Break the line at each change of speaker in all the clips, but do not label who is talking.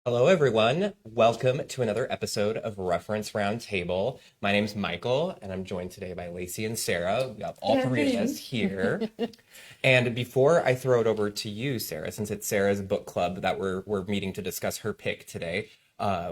Hello, everyone. Welcome to another episode of Reference Roundtable. My name's Michael, and I'm joined today by Lacey and Sarah. We have all three of us here. And before I throw it over to you, Sarah, since it's Sarah's book club that we're meeting to discuss her pick today,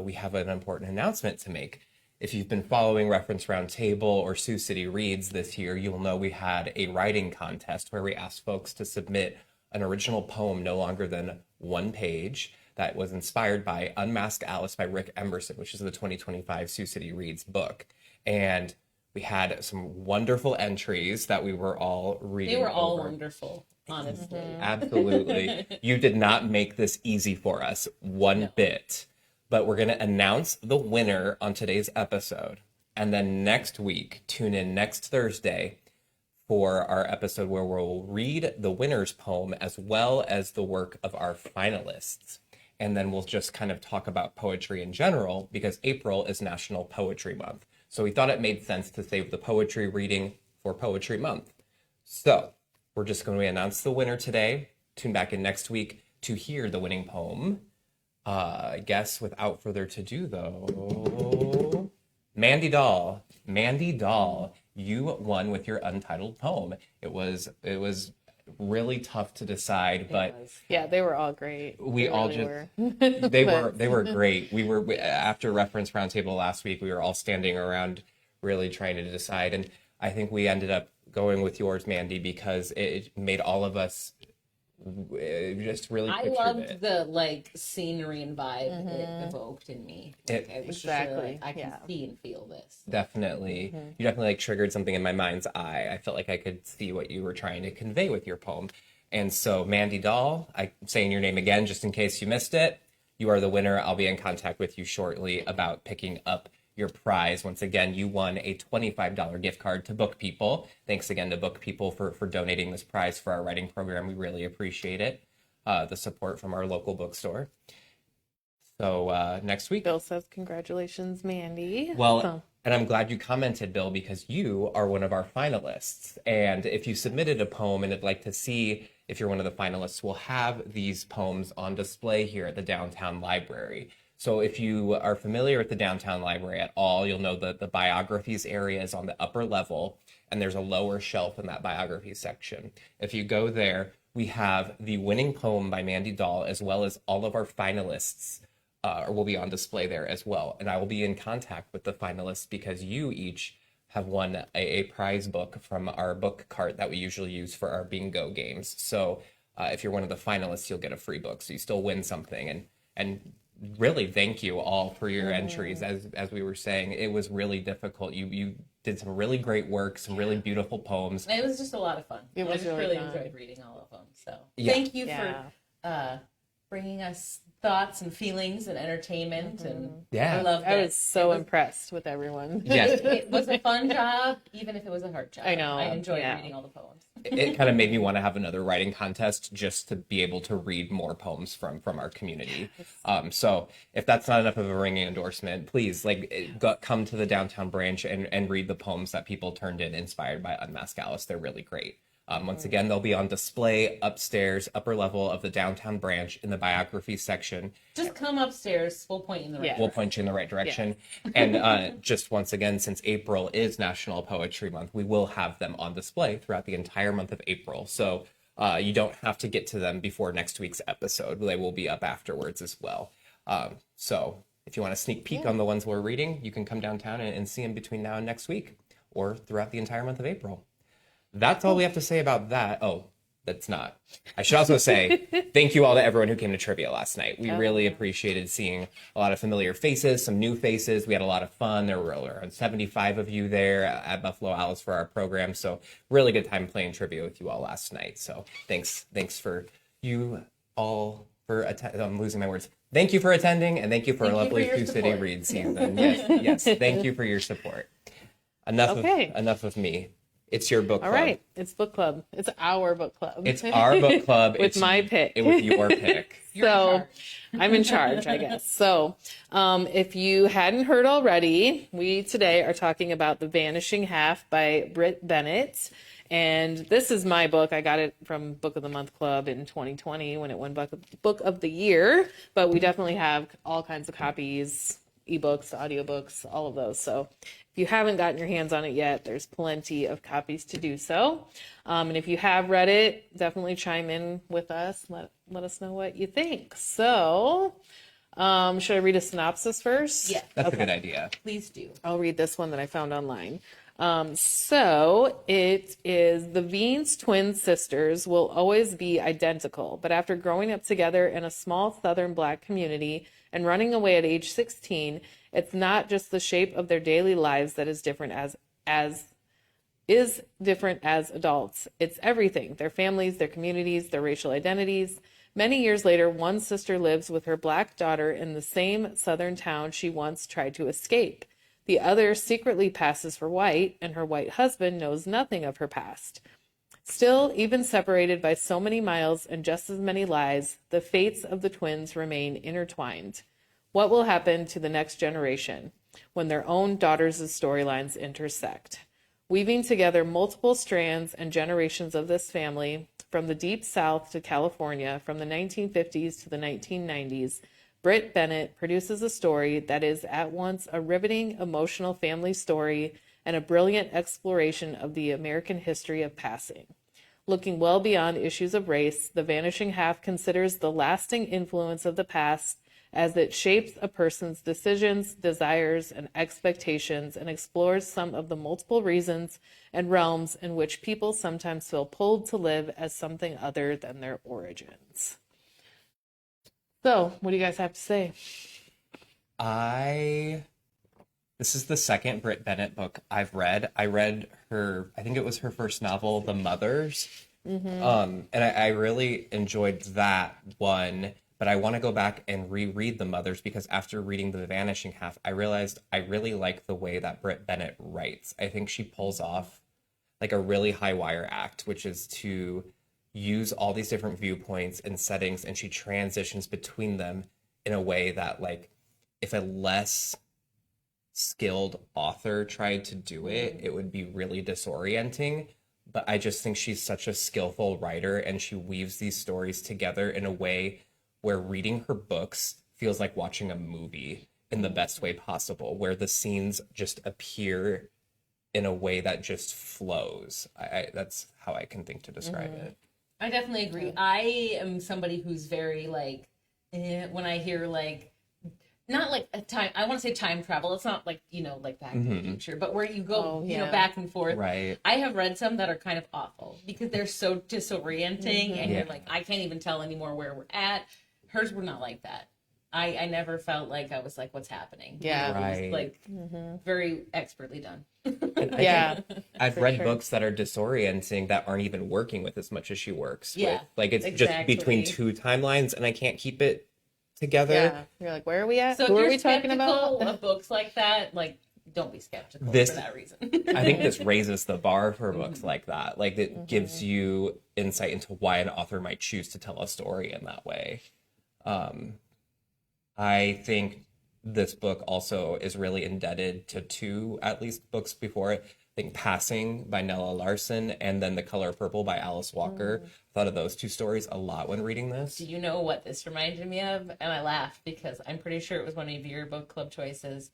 we have an important announcement to make. If you've been following Reference Roundtable or Sioux City Reads this year, you'll know we had a writing contest where we asked folks to submit an original poem no longer than one page that was inspired by Unmasked Alice by Rick Emerson, which is the 2025 Sioux City Reads book. And we had some wonderful entries that we were all reading.
They were all
over.
Wonderful, honestly.
Absolutely. You did not make this easy for us one bit. But we're going to announce the winner on today's episode. And then next week, tune in next Thursday for our episode where we'll read the winner's poem as well as the work of our finalists. And then we'll just kind of talk about poetry in general because April is National Poetry Month. So we thought it made sense to save the poetry reading for Poetry Month. So we're just going to announce the winner today. Tune back in next week to hear the winning poem. I guess without further ado, though, Mandy Doll, you won with your untitled poem. It was really tough to decide, but
yeah, they were all great.
We
they
all
really
just were. They were great. After Reference Roundtable last week, we were all standing around really trying to decide, and I think we ended up going with yours, Mandy, because it made all of us just really
I
pictured
loved
it.
the scenery and vibe it evoked in me. It was
exactly.
just I can see and feel this.
Definitely. You definitely triggered something in my mind's eye. I felt like I could see what you were trying to convey with your poem. And so, Mandy Doll, I'm saying your name again just in case you missed it. You are the winner. I'll be in contact with you shortly about picking up your prize. Once again, you won a $25 gift card to Book People. Thanks again to Book People for donating this prize for our writing program. We really appreciate it. The support from our local bookstore. So next week.
Bill says, congratulations, Mandy.
Well, and I'm glad you commented, Bill, because you are one of our finalists. And if you submitted a poem and would like to see if you're one of the finalists, we'll have these poems on display here at the Downtown Library. So if you are familiar with the Downtown Library at all, you'll know that the biographies area is on the upper level, and there's a lower shelf in that biographies section. If you go there, we have the winning poem by Mandy Doll, as well as all of our finalists will be on display there as well. And I will be in contact with the finalists because you each have won a prize book from our book cart that we usually use for our bingo games. So if you're one of the finalists, you'll get a free book. So you still win something. And really thank you all for your entries. As we were saying, it was really difficult. You did some really great work, some really beautiful poems.
It was just a lot of fun.
It was
really
fun.
Enjoyed reading all of them. So
Yeah.
thank you for bringing us thoughts and feelings and entertainment. And
Yeah.
I loved it.
I was so impressed with everyone.
Yes.
It was a fun job, even if it was a hard job.
I know.
I enjoyed
Yeah.
reading all the poems.
It kind of made me want to have another writing contest just to be able to read more poems from our community. So if that's not enough of a ringing endorsement, please come to the downtown branch and read the poems that people turned in inspired by Unmasked Alice. They're really great. Once again, they'll be on display upstairs, upper level of the downtown branch in the biography section.
Just come upstairs. We'll point you in the right direction.
We'll point you in the right direction. And just once again, since April is National Poetry Month, we will have them on display throughout the entire month of April. So you don't have to get to them before next week's episode. They will be up afterwards as well. So if you want a sneak peek on the ones we're reading, you can come downtown and see them between now and next week or throughout the entire month of April. That's all we have to say about that. Oh, that's not. I should also say thank you all to everyone who came to trivia last night. We really appreciated seeing a lot of familiar faces, some new faces. We had a lot of fun. There were around 75 of you there at Buffalo Alice for our program. So really good time playing trivia with you all last night. So thanks for you all for I'm losing my words. Thank you for attending, and thank you for a lovely Sioux City Read season. Yes. Thank you for your support. Enough of me. It's your book club.
All right. It's book club. It's our book club.
It's our book club.
With my pick.
With your pick.
So I'm in charge, I guess. So if you hadn't heard already, we today are talking about The Vanishing Half by Brit Bennett. And this is my book. I got it from Book of the Month Club in 2020 when it won Book of the Year. But we definitely have all kinds of copies, ebooks, audiobooks, all of those. So if you haven't gotten your hands on it yet, there's plenty of copies to do so. And if you have read it, definitely chime in with us. Let us know what you think. So should I read a synopsis first?
Yeah.
That's a good idea.
Please do.
I'll read this one that I found online. So it is the Veens twin sisters will always be identical, but after growing up together in a small southern Black community and running away at age 16, it's not just the shape of their daily lives that is different as adults. It's everything: their families, their communities, their racial identities. Many years later, one sister lives with her Black daughter in the same southern town she once tried to escape. The other secretly passes for white, and her white husband knows nothing of her past. Still, even separated by so many miles and just as many lies, the fates of the twins remain intertwined. What will happen to the next generation when their own daughters' storylines intersect? Weaving together multiple strands and generations of this family, from the Deep South to California, from the 1950s to the 1990s, Brit Bennett produces a story that is at once a riveting, emotional family story and a brilliant exploration of the American history of passing. Looking well beyond issues of race, The Vanishing Half considers the lasting influence of the past as it shapes a person's decisions, desires, and expectations, and explores some of the multiple reasons and realms in which people sometimes feel pulled to live as something other than their origins. So, what do you guys have to say?
This is the second Brit Bennett book I've read. I read her, I think it was her first novel, The Mothers. And I really enjoyed that one, but I want to go back and reread The Mothers because after reading The Vanishing Half, I realized I really like the way that Brit Bennett writes. I think she pulls off like a really high wire act, which is to use all these different viewpoints and settings, and she transitions between them in a way that, like, if a less skilled author tried to do it, it would be really disorienting. But I just think she's such a skillful writer, and she weaves these stories together in a way where reading her books feels like watching a movie in the best way possible, where the scenes just appear in a way that just flows. That's how I can think to describe it.
I definitely agree. I am somebody who's very like, when I hear like, not like a time, I want to say time travel. It's not like, like Back to the Future, but where you go, back and forth.
Right.
I have read some that are kind of awful because they're so disorienting and you're like, I can't even tell anymore where we're at. Hers were not like that. I never felt like I was like, what's happening?
Yeah.
It was like very expertly done.
Yeah.
I've read books that are disorienting that aren't even working with as much as she works with. Like, it's just between two timelines and I can't keep it together.
Yeah. You're like, where are we at?
So
Who
if
are
you're
we talking about?
skeptical of books like that, like, don't be skeptical for that reason.
I think this raises the bar for books like that. Like, it gives you insight into why an author might choose to tell a story in that way. I think this book also is really indebted to two, at least, books before it. I think Passing by Nella Larson and then The Color Purple by Alice Walker. I thought of those two stories a lot when reading this.
Do you know what this reminded me of? And I laughed because I'm pretty sure it was one of your book club choices.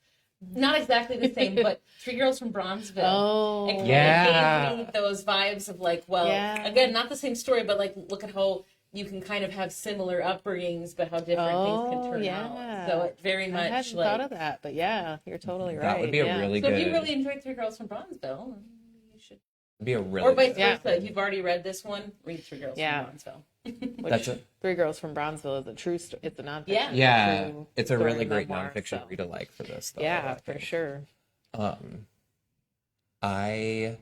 Not exactly the same, but Three Girls from Bronzeville.
Oh,
and gave me those vibes of like, again, not the same story, but like, look at how you can kind of have similar upbringings, but how different things can turn out. So it very much
I hadn't thought of that, but yeah, you're totally right.
That would be a really
So
good.
if you really enjoyed Three Girls from Bronzeville, you should.
Be a really
or vice
good.
versa. If you've already read this one, read Three Girls from Bronzeville.
Which Three Girls from Bronzeville is a true story. It's a nonfiction.
Yeah,
true
it's a really
story
great
memoir,
nonfiction read alike for this. Though,
yeah, for sure.
I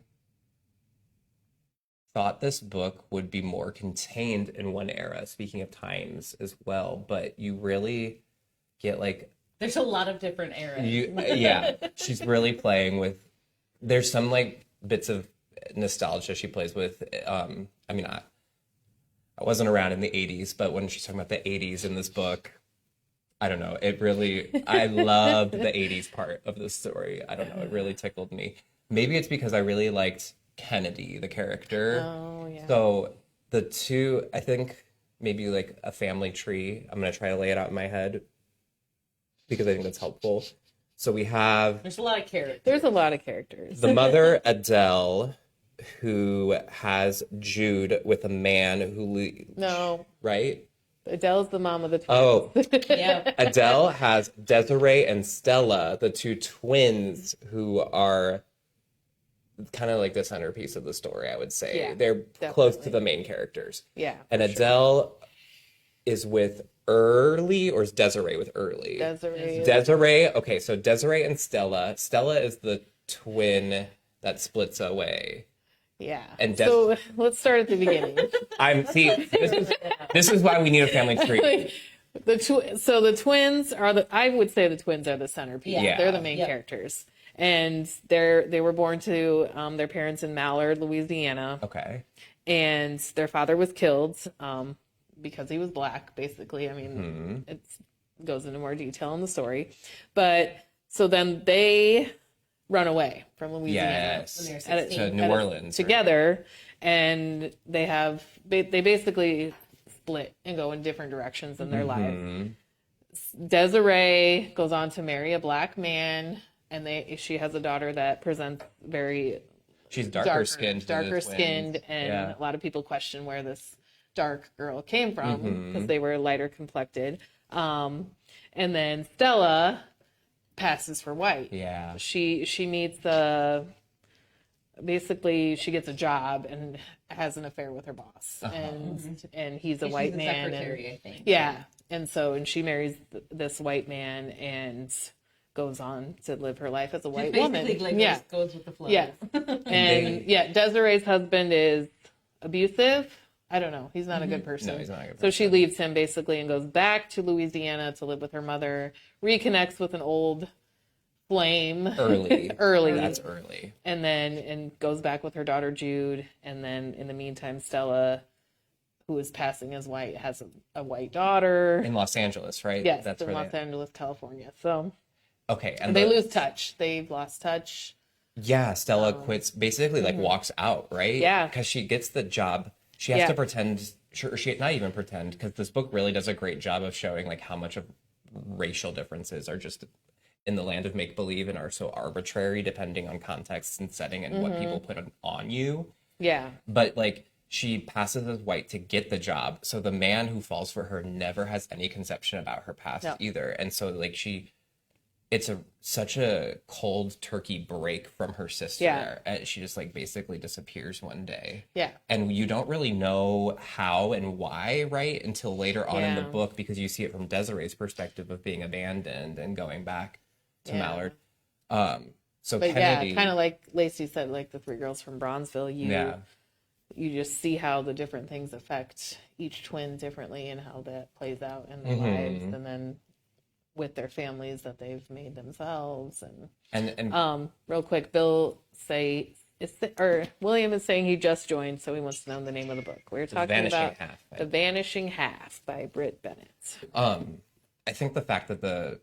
thought this book would be more contained in one era, speaking of times as well, but you really get like
there's a lot of different eras.
She's really playing with, there's some like bits of nostalgia she plays with. I mean, I wasn't around in the 80s, but when she's talking about the 80s in this book, I don't know, I loved the 80s part of this story. I don't know, it really tickled me. Maybe it's because I really liked Kennedy, the character.
Oh, yeah.
So the two, I think maybe like a family tree. I'm going to try to lay it out in my head because I think that's helpful. So we have
There's a lot of characters.
There's a lot of characters.
the mother, Adele, who has Jude with a man who,
No,
right?
Adele's the mom of the twins.
Oh,
Yeah.
Adele has Desiree and Stella, the two twins who are kind of like the centerpiece of the story, I would say.
Yeah,
They're close to
definitely.
the main characters.
Yeah.
And Adele is with Early, or is Desiree with Early?
Desiree.
Desiree, okay, so Desiree and Stella. Stella is the twin that splits away.
Yeah.
And
so let's start at the beginning.
This is why we need a family tree.
So the twins are I would say the twins are the centerpiece.
Yeah.
They're the main characters. And they were born to their parents in Mallard, Louisiana.
Okay.
And their father was killed because he was black, basically. I mean, it goes into more detail in the story. But so then they run away from Louisiana.
Yes.
When they're 16.
To New Orleans.
Together. And they basically split and go in different directions in their lives. Desiree goes on to marry a black man, and she has a daughter that presents very
She's darker skinned,
and a lot of people question where this dark girl came from because they were lighter complected. And then Stella passes for white.
Yeah.
She meets basically she gets a job and has an affair with her boss, and he's a white man.
Secretary, I think.
Yeah, and she marries this white man and goes on to live her life as a white woman.
Basically, just goes with the flow.
Yeah, and Desiree's husband is abusive. I don't know. He's not a good person.
No, he's not a good
So she leaves him basically and goes back to Louisiana to live with her mother, reconnects with an old flame.
Early.
Early.
That's Early.
And goes back with her daughter Jude. And then in the meantime, Stella, who is passing as white, has a white daughter.
In Los Angeles, right?
Yes,
That's
in
where
Los Angeles, California. So
okay.
and they lose touch. They've lost touch.
Yeah, Stella quits, basically like walks out, right?
Yeah.
Because she gets the job. She has to pretend, not even pretend, because this book really does a great job of showing like how much of racial differences are just in the land of make-believe and are so arbitrary depending on context and setting and what people put on you.
Yeah.
But like she passes as white to get the job. So the man who falls for her never has any conception about her past either. And so like it's such a cold turkey break from her sister.
Yeah.
She just like basically disappears one day.
Yeah.
And you don't really know how and why, right? Until later on in the
Yeah.
book, because you see it from Desiree's perspective of being abandoned and going back to Mallard. So
But
Kennedy,
kind of like Lacey said, like the three girls from Bronzeville, you just see how the different things affect each twin differently and how that plays out in their lives, and then with their families that they've made themselves. And real quick, William is saying he just joined, so he wants to know the name of the book. We're talking about The Vanishing Half by Brit Bennett.
I think the fact that the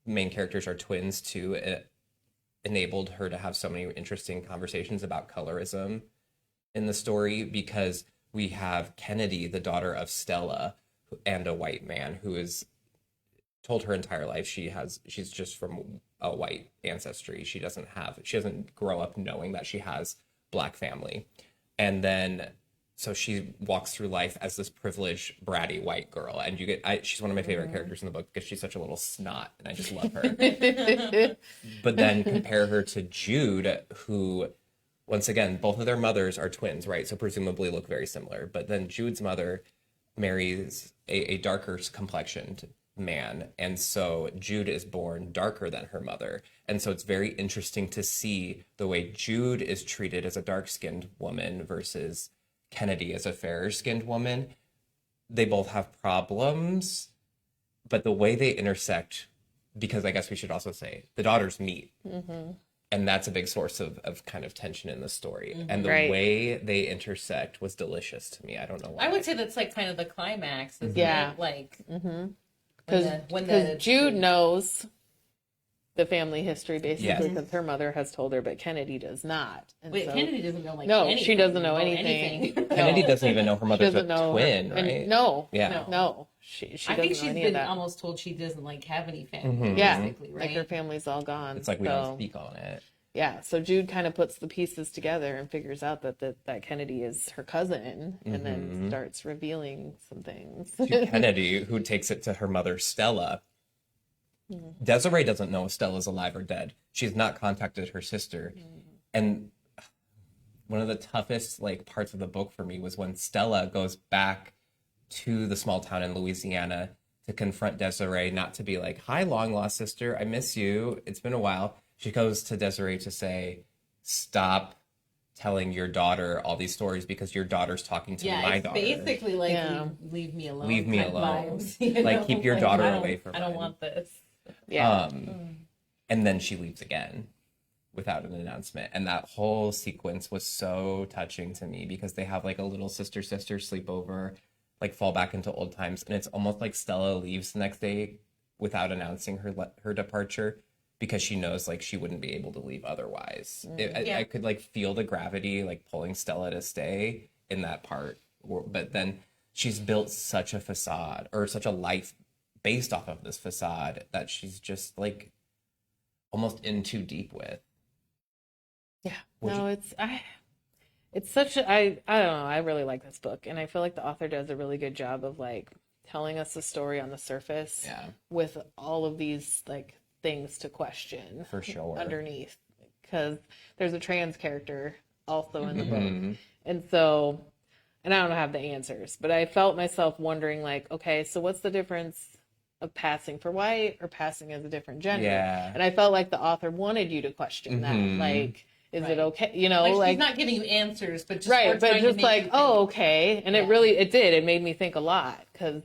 main characters are twins too, it enabled her to have so many interesting conversations about colorism in the story, because we have Kennedy, the daughter of Stella, and a white man who is told her entire life she's just from a white ancestry. She doesn't grow up knowing that she has black family. And then so she walks through life as this privileged, bratty white girl, and she's one of my favorite characters in the book because she's such a little snot, and I just love her. But then compare her to Jude, who, once again, both of their mothers are twins, right? So presumably look very similar. But then Jude's mother marries a darker complexioned man, and so Jude is born darker than her mother. And so it's very interesting to see the way Jude is treated as a dark-skinned woman versus Kennedy as a fairer-skinned woman. They both have problems, but the way they intersect, because I guess we should also say the daughters meet, and that's a big source of kind of tension in the story. And the way they intersect was delicious to me. I don't know why.
I would say that's like kind of the climax. Isn't
Yeah.
it? Like
Because Jude knows the family history basically
Yes.
because her mother has told her, but Kennedy does not. And
Wait,
so,
Kennedy doesn't know like
no,
anything.
she doesn't know anything.
Kennedy doesn't even know her mother's a
doesn't know
twin,
her,
right?
and no,
Yeah.
no, she
I
doesn't
think
know
she's
any of
been
that.
almost told she doesn't like have any family.
Yeah,
basically, right?
like her family's all gone.
It's like we
so,
don't speak on it.
Yeah, so Jude kind of puts the pieces together and figures out that Kennedy is her cousin, and then starts revealing some things.
To Kennedy, who takes it to her mother, Stella. Desiree doesn't know if Stella's alive or dead. She's not contacted her sister. And one of the toughest like parts of the book for me was when Stella goes back to the small town in Louisiana to confront Desiree, not to be like, "Hi, long lost sister, I miss you. It's been a while." She goes to Desiree to say, "Stop telling your daughter all these stories because your daughter's talking to my
it's
daughter.
basically like
Yeah.
leave me alone.
Leave me
kind of
alone.
vibes, you
Like,
know?
keep your daughter
I don't-
away from
I don't
mine."
want this.
Yeah,
And then she leaves again without an announcement. And that whole sequence was so touching to me because they have like a little sister sleepover, like fall back into old times. And it's almost like Stella leaves the next day without announcing her departure because she knows like she wouldn't be able to leave otherwise. I could like feel the gravity like pulling Stella to stay in that part. But then she's built such a facade or such a life based off of this facade that she's just like almost in too deep with.
yeah.
Would
No, it's such a, I don't know. I really like this book, and I feel like the author does a really good job of like telling us the story on the surface,
Yeah.
with all of these like things to question
For sure.
underneath, because there's a trans character also in the
Mm-hmm.
book, and so, and I don't have the answers, but I felt myself wondering like, okay, so what's the difference of passing for white or passing as a different gender?
Yeah.
And I felt like the author wanted you to question that, like, is it
Right.
okay? You know,
Like,
like
she's not giving you answers, but just
right,
more
but
trying to
just
make
like,
you
oh,
think.
okay. And it did. It made me think a lot because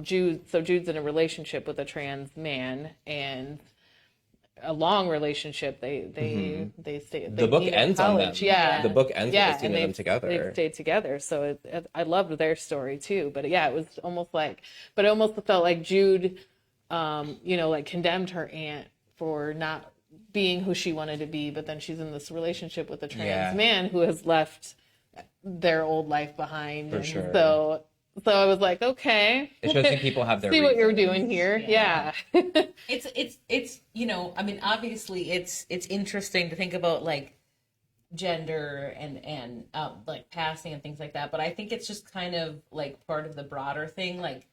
Jude's in a relationship with a trans man, and a long relationship. They stay.
The book
meet in
ends on them.
college. Yeah,
The book ends with
yeah,
the scene
and
of them
they've
together.
stayed together. So I loved their story too. But yeah, it was almost like, but it almost felt like Jude, like condemned her aunt for not being who she wanted to be, but then she's in this relationship with a trans man who has left their old life behind.
For
and
sure.
So I was like, okay,
It shows that people have their
see what you're
reasons.
doing here. Yeah.
It's I mean, obviously it's interesting to think about like gender and like passing and things like that, but I think it's just kind of like part of the broader thing. Like,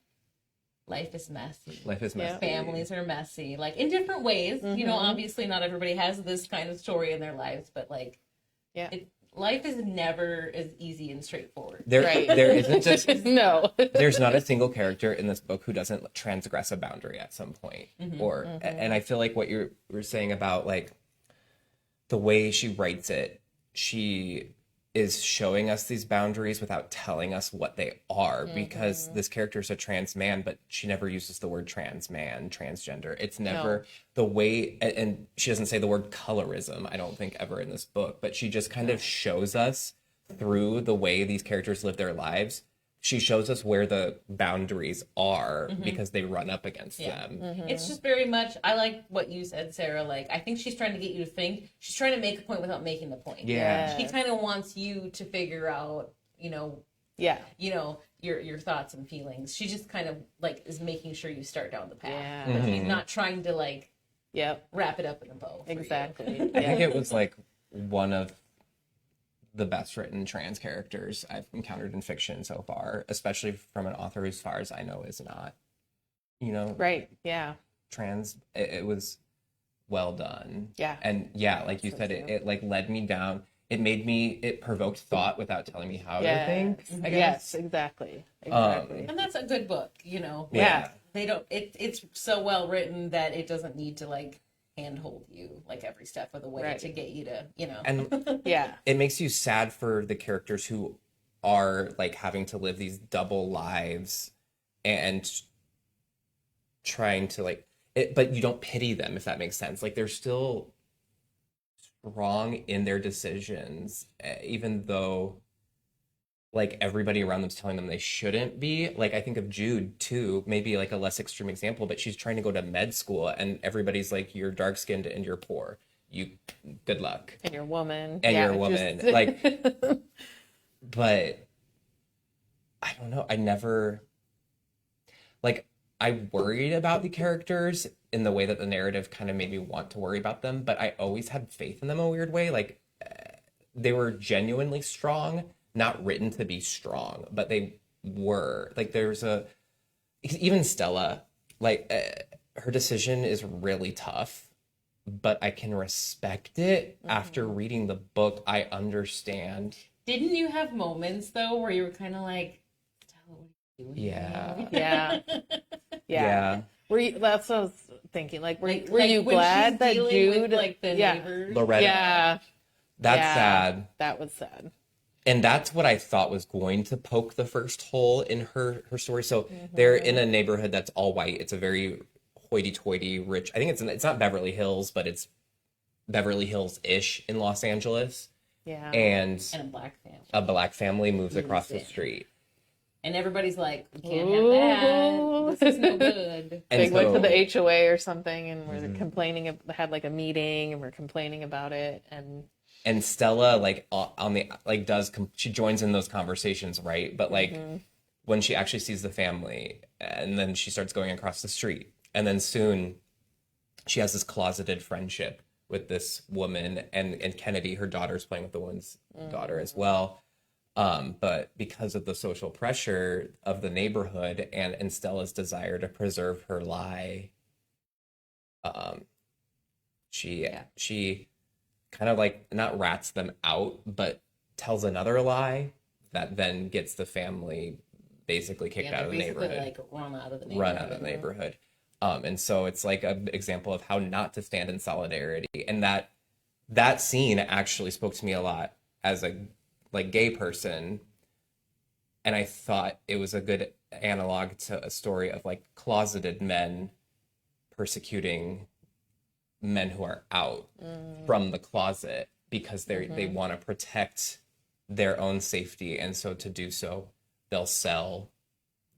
life is messy.
Life is messy.
Families are messy, like in different ways. Obviously not everybody has this kind of story in their lives, but like,
Yeah.
life is never as easy and straightforward.
There isn't just
No.
there's not a single character in this book who doesn't transgress a boundary at some point. And I feel like what you were saying about like the way she writes it, she is showing us these boundaries without telling us what they are, because this character is a trans man, but she never uses the word trans man, transgender. It's never the way, and she doesn't say the word colorism, I don't think, ever in this book, but she just kind of shows us through the way these characters live their lives. She shows us where the boundaries are because they run up against them.
It's just very much, I like what you said, Sarah. Like, I think she's trying to get you to think. She's trying to make a point without making the point.
Yeah.
She kind of wants you to figure out,
Yeah.
your thoughts and feelings. She just kind of like is making sure you start down the path.
Yeah.
But she's not trying to like
Yep.
wrap it up in a bow. for you.
Exactly.
I think it was like one of the best written trans characters I've encountered in fiction so far, especially from an author who, as far as I know, is not,
Right. Yeah.
trans. It was well done.
Yeah.
And yeah, like you said, it like led me down. It provoked thought without telling me how to think, I guess.
Yes, exactly. Exactly.
And that's a good book,
Yeah.
They don't. It's so well written that it doesn't need to like handhold you like every step of the way
Right.
to get you to
And
Yeah.
it makes you sad for the characters who are like having to live these double lives and trying to like it, but you don't pity them, if that makes sense. Like, they're still strong in their decisions, even though like everybody around them's telling them they shouldn't be. Like I think of Jude too, maybe like a less extreme example, but she's trying to go to med school and everybody's like, you're dark skinned and you're poor. You good luck.
And you're a woman.
And
Yeah,
you're a woman.
just-
Like but I don't know. I never like I worried about the characters in the way that the narrative kind of made me want to worry about them, but I always had faith in them a weird way. Like they were genuinely strong, not written to be strong, but they were. Like there's even Stella, like her decision is really tough, but I can respect it. After reading the book. I understand.
Didn't you have moments though where you were kind of like, Stella, what are you doing?
Yeah.
Yeah.
Yeah.
Were you, that's what I was thinking. Like, were
Like
you
when
glad
she's
that
dealing
Jude,
with, like the
yeah,
neighbors?
Loretta.
yeah,
That's
yeah,
sad.
That was sad.
And that's what I thought was going to poke the first hole in her story. So they're in a neighborhood that's all white. It's a very hoity-toity, rich. I think it's not Beverly Hills, but it's Beverly Hills-ish in Los Angeles.
Yeah.
And
And a black family.
a black family moves across the
in.
street.
And everybody's like, we can't have that. This is no good.
And
They went to
so-
the HOA or something and were complaining, had like a meeting and were complaining about it.
And Stella, like on the like she joins in those conversations, right? But like when she actually sees the family, and then she starts going across the street, and then soon she has this closeted friendship with this woman, and Kennedy, her daughter's playing with the woman's daughter as well. But because of the social pressure of the neighborhood and Stella's desire to preserve her lie, she kind of like not rats them out, but tells another lie that then gets the family basically kicked out of the neighborhood.
Like run out of the neighborhood.
Run out of the neighborhood. And so it's like an example of how not to stand in solidarity. And that scene actually spoke to me a lot as a like gay person. And I thought it was a good analog to a story of like closeted men persecuting men who are out from the closet because they want to protect their own safety, and so to do so they'll sell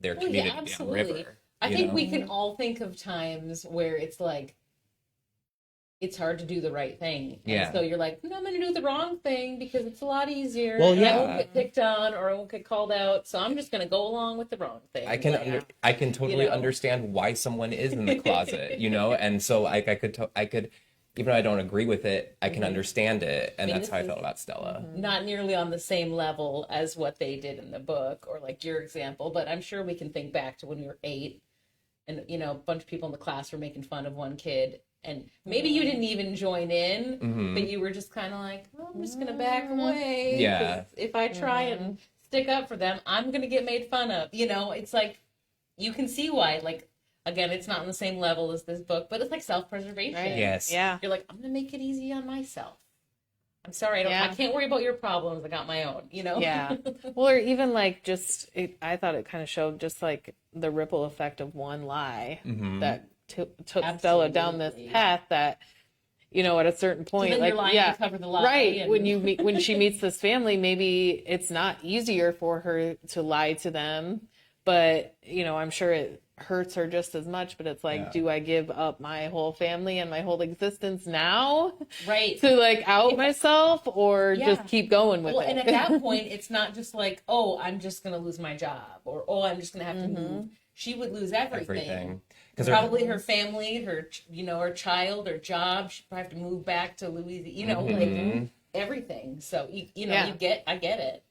their community downriver.
I think we can all think of times where it's like it's hard to do the right thing. And so you're like, no, I'm going to do the wrong thing because it's a lot easier.
Well,
and
yeah.
I won't get picked on or I won't get called out. So I'm just going to go along with the wrong thing.
I can totally understand why someone is in the closet, and so I could, even though I don't agree with it, I can understand it, and that's how I felt about Stella.
Not nearly on the same level as what they did in the book or like your example, but I'm sure we can think back to when we were 8 and, a bunch of people in the class were making fun of one kid. And maybe you didn't even join in, but you were just kind of like, oh, I'm just going to back away.
Yeah.
'Cause if I try and stick up for them, I'm going to get made fun of. It's like, you can see why. Like, again, it's not on the same level as this book, but it's like self-preservation.
Right.
Yes.
Yeah.
You're like, I'm going to make it easy on myself. I'm sorry, I can't worry about your problems. I got my own,
Yeah. Well, or even like I thought it kind of showed just like the ripple effect of one lie that took Stella down this path that, at a certain point,
then
like,
you're lying to cover the lie.
right.
And...
when she meets this family, maybe it's not easier for her to lie to them, but, I'm sure it hurts her just as much, but it's like, do I give up my whole family and my whole existence now?
Right.
To like out myself or just keep going with it?
And at that point, it's not just like, oh, I'm just going to lose my job or, oh, I'm just going to have to move. She would lose everything. Probably her family, her child, her job. She'd probably have to move back to Louisiana, like everything. So, I get it.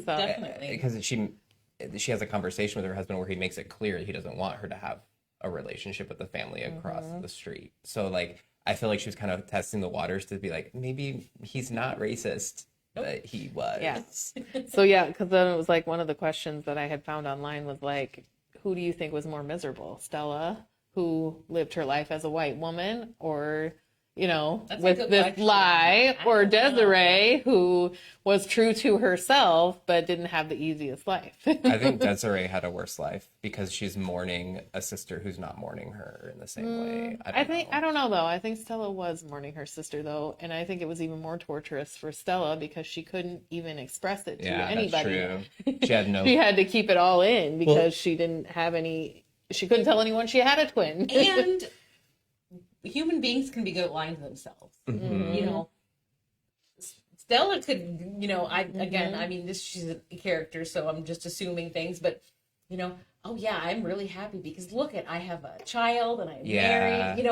Definitely.
Because she has a conversation with her husband where he makes it clear he doesn't want her to have a relationship with the family across the street. So like, I feel like she was kind of testing the waters to be like, maybe he's not racist, but he was.
Yes. So yeah, because then it was like one of the questions that I had found online was like, who do you think was more miserable? Stella, who lived her life as a white woman, or,
That's a
with
good
this
question.
lie,
I
or
don't know.
Desiree, who was true to herself but didn't have the easiest life.
I think Desiree had a worse life because she's mourning a sister who's not mourning her in the same way.
I don't know though. I think Stella was mourning her sister though, and I think it was even more torturous for Stella because she couldn't even express it to anybody.
That's true. She had no.
She had to keep it all in because she didn't have any. She couldn't tell anyone she had a twin.
And human beings can be good at lying to themselves. Stella could, I mean, she's a character, so I'm just assuming things, but, oh yeah, I'm really happy because look I have a child and I'm married,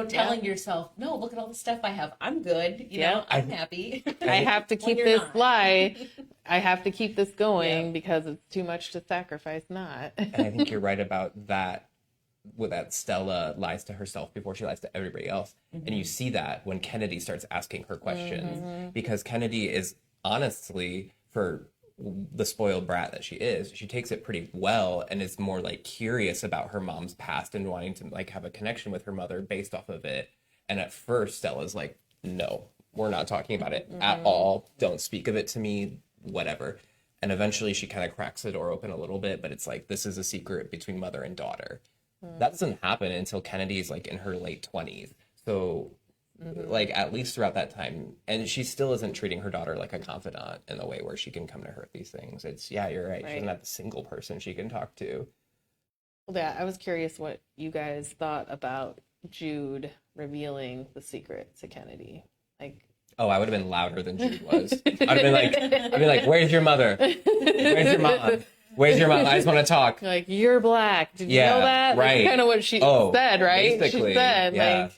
telling yourself, no, look at all the stuff I have. I'm good. I'm happy.
I have to keep this lie. I have to keep this going because it's too much to sacrifice not.
And I think you're right about that. With that, Stella lies to herself before she lies to everybody else. And you see that when Kennedy starts asking her questions, because Kennedy is honestly, for the spoiled brat that she is, she takes it pretty well and is more like curious about her mom's past and wanting to like have a connection with her mother based off of it. And at first Stella's like, no, we're not talking about it at all. Don't speak of it to me, whatever. And eventually she kind of cracks the door open a little bit, but it's like, this is a secret between mother and daughter. That doesn't happen until Kennedy's like in her late 20s. So like at least throughout that time, and she still isn't treating her daughter like a confidant in the way where she can come to her with these things. It's, you're right. She doesn't have a single person she can talk to.
Yeah, I was curious what you guys thought about Jude revealing the secret to Kennedy. Like,
oh, I would have been louder than Jude was. I'd be like, where's your mother? Where's your mom? Where's your mom? I just want to talk.
Like, you're black. Did you know that?
Right.
That's kind of what she said, right?
Basically,
she said, like,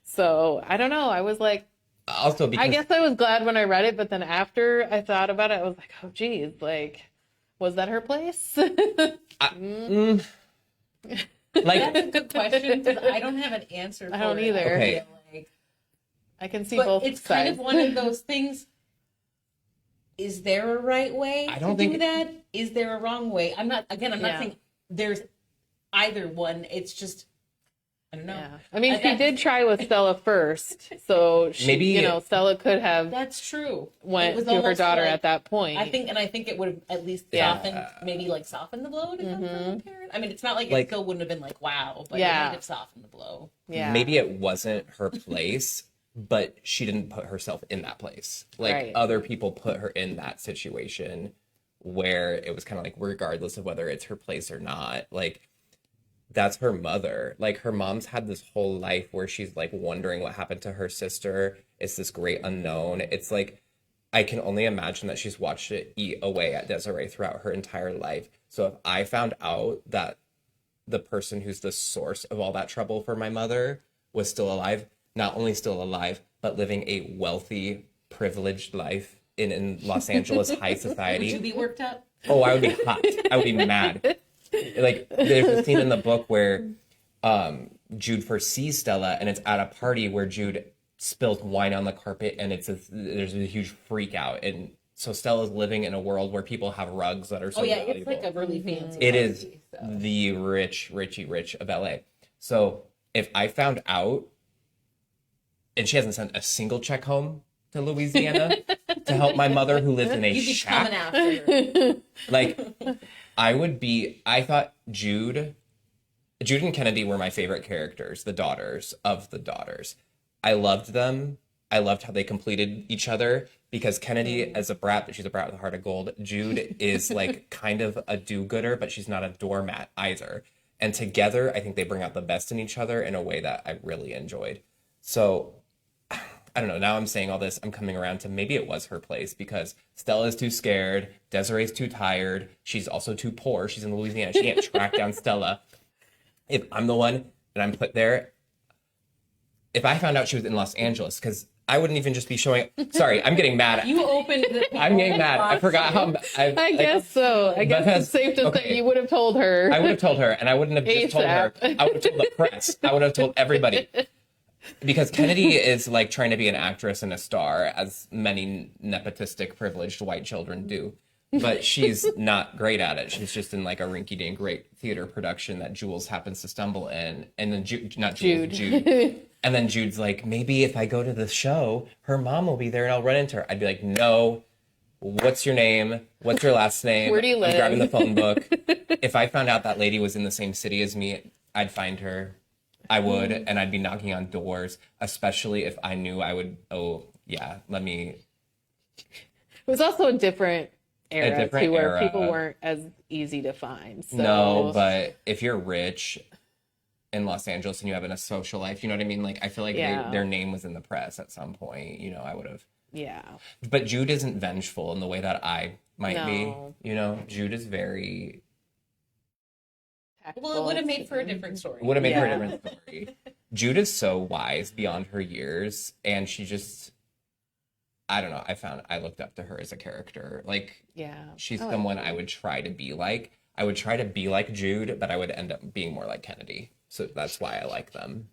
so I don't know. I was like,
also because
I guess I was glad when I read it, but then after I thought about it, I was like, oh, geez, like, was that her place?
Like, that's a good question because I don't have an answer for it.
I don't either.
Okay.
I can see
but
both
it's
sides.
kind of one of those things. Is there a right way to do that? Is there a wrong way? I'm not saying there's either one. It's just, I don't know.
Yeah. I mean, she did try with Stella first, so
Maybe
Stella could have
That's true.
went to her daughter at that point.
I think it would have at least softened the blow to come from the parent. I mean, it's not like it still wouldn't have been like, wow, but it might have softened the blow.
Yeah.
Maybe it wasn't her place, but she didn't put herself in that place. Like, other people put her in that situation where it was kind of like, regardless of whether it's her place or not, like, that's her mother. Like, her mom's had this whole life where she's like wondering what happened to her sister. It's this great unknown. It's like, I can only imagine that she's watched it eat away at Desiree throughout her entire life. So if I found out that the person who's the source of all that trouble for my mother was still alive, not only still alive, but living a wealthy, privileged life in Los Angeles high society.
Would you be worked up?
Oh, I would be hot. I would be mad. Like, there's a scene in the book where Jude first sees Stella, and it's at a party where Jude spills wine on the carpet, and there's a huge freak out. And so Stella's living in a world where people have rugs that are so valuable.
It's like a really fancy
It is the rich of LA. So if I found out, and she hasn't sent a single check home to Louisiana to help my mother who lives in a
You'd be
shack.
coming after her.
Like, I thought Jude and Kennedy were my favorite characters, the daughters of the daughters. I loved them. I loved how they completed each other, because Kennedy as a brat, but she's a brat with a heart of gold. Jude is like kind of a do-gooder, but she's not a doormat either. And together, I think they bring out the best in each other in a way that I really enjoyed. So, I don't know, now I'm saying all this, I'm coming around to maybe it was her place, because Stella's too scared, Desiree's too tired, she's also too poor, she's in Louisiana, she can't track down Stella. If I'm the one and I'm put there, if I found out she was in Los Angeles, because I wouldn't even just be showing, sorry, I'm getting mad.
You opened the
I'm getting mad. I forgot how,
I guess so. I guess it's safe to say you would have told her.
I would have told her, and I wouldn't have just told her. I would have told the press. I would have told everybody. Because Kennedy is like trying to be an actress and a star, as many nepotistic, privileged white children do. But she's not great at it. She's just in like a rinky-dink great theater production that Jules happens to stumble in. And then Jude. And then Jude's like, maybe if I go to the show, her mom will be there and I'll run into her. I'd be like, no. What's your name? What's your last name?
Where do you live?
I'm grabbing the phone book. If I found out that lady was in the same city as me, I'd find her. I would, and I'd be knocking on doors, especially if I knew I would. Oh, yeah, let me.
It was also a different era too, where
era.
people weren't as easy to find. So.
No, but if you're rich in Los Angeles and you have a social life, you know what I mean? Like, I feel like their name was in the press at some point. You know, I would have.
Yeah.
But Jude isn't vengeful in the way that I might be. You know, Jude is very.
Well, it would have made for a different story.
Would have made for a different story. Jude is so wise beyond her years, and she just. I don't know. I looked up to her as a character. Like, she's someone I would try to be like. I would try to be like Jude, but I would end up being more like Kennedy. So that's why I like them.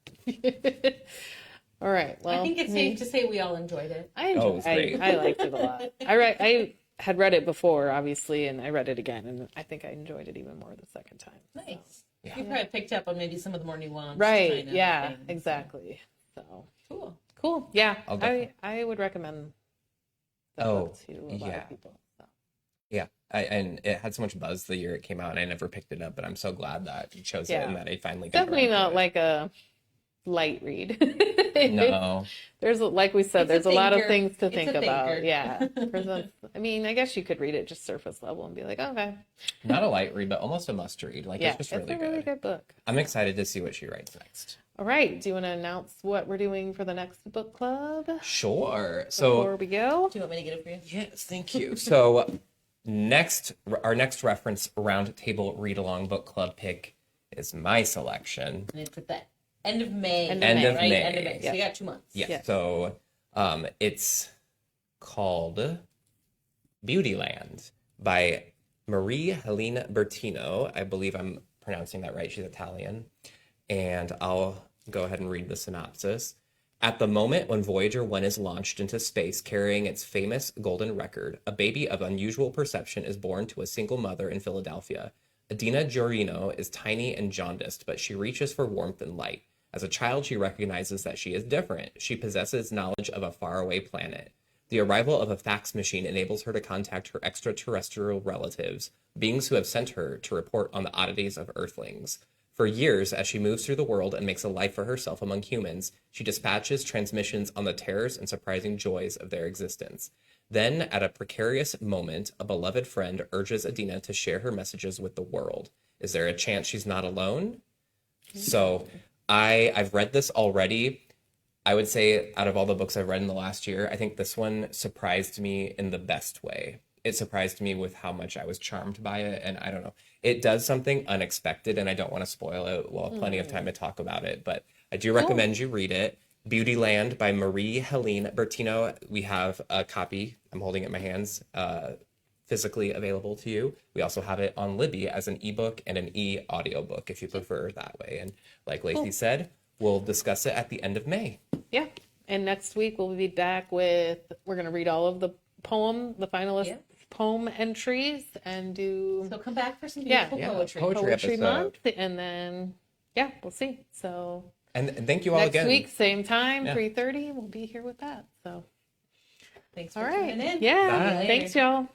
All right. Well,
I think it's safe to say we all enjoyed it.
I enjoyed it. I liked it a lot. I had read it before, obviously, and I read it again, and I think I enjoyed it even more the second time.
Nice. Yeah. You probably picked up on maybe some of the more nuanced.
Right. Kind of things. Exactly. So cool. Yeah. I would recommend the book to a lot of people. So.
Yeah. And it had so much buzz the year it came out, and I never picked it up, but I'm so glad that you chose it and that I finally got
definitely not like a light read.
No.
There's, like we said, there's a lot of things to think about.
Thinker.
Yeah. I mean, I guess you could read it just surface level and be like, okay.
Not a light read, but almost a must read. Like, it's just really
a really good book.
I'm excited to see what she writes next.
All right. Do you want to announce what we're doing for the next book club?
Sure. So
before we go,
do you want me to get it for you?
Yes, thank you. So our next reference Roundtable read along book club pick is my selection.
And it's at the end of May.
End of May.
So we got 2 months.
Yes. So it's called Beautyland by Marie Helene Bertino. I believe I'm pronouncing that right. She's Italian. And I'll go ahead and read the synopsis. At the moment when Voyager 1 is launched into space carrying its famous golden record, a baby of unusual perception is born to a single mother in Philadelphia. Adina Giorino is tiny and jaundiced, but she reaches for warmth and light. As a child, she recognizes that she is different. She possesses knowledge of a faraway planet. The arrival of a fax machine enables her to contact her extraterrestrial relatives, beings who have sent her to report on the oddities of Earthlings. For years, as she moves through the world and makes a life for herself among humans, she dispatches transmissions on the terrors and surprising joys of their existence. Then, at a precarious moment, a beloved friend urges Adina to share her messages with the world. Is there a chance she's not alone? So, I've read this already. I would say out of all the books I've read in the last year, I think this one surprised me in the best way. It surprised me with how much I was charmed by it, and I don't know. It does something unexpected, and I don't want to spoil it. We'll have plenty of time to talk about it, but I do recommend you read it. Beautyland by Marie Helene Bertino. We have a copy. I'm holding it in my hands. Physically available to you. We also have it on Libby as an ebook and an e-audiobook if you prefer that way. And like Lacey said, we'll discuss it at the end of May.
Yeah. And next week we'll be back with, we're going to read all of the finalist poem entries and do.
So come back for some beautiful poetry.
Poetry month. And then, we'll see. So.
And thank you all again.
Next week, same time, 3:30. We'll be here with that. So.
Thanks for tuning in.
Yeah. Thanks, y'all.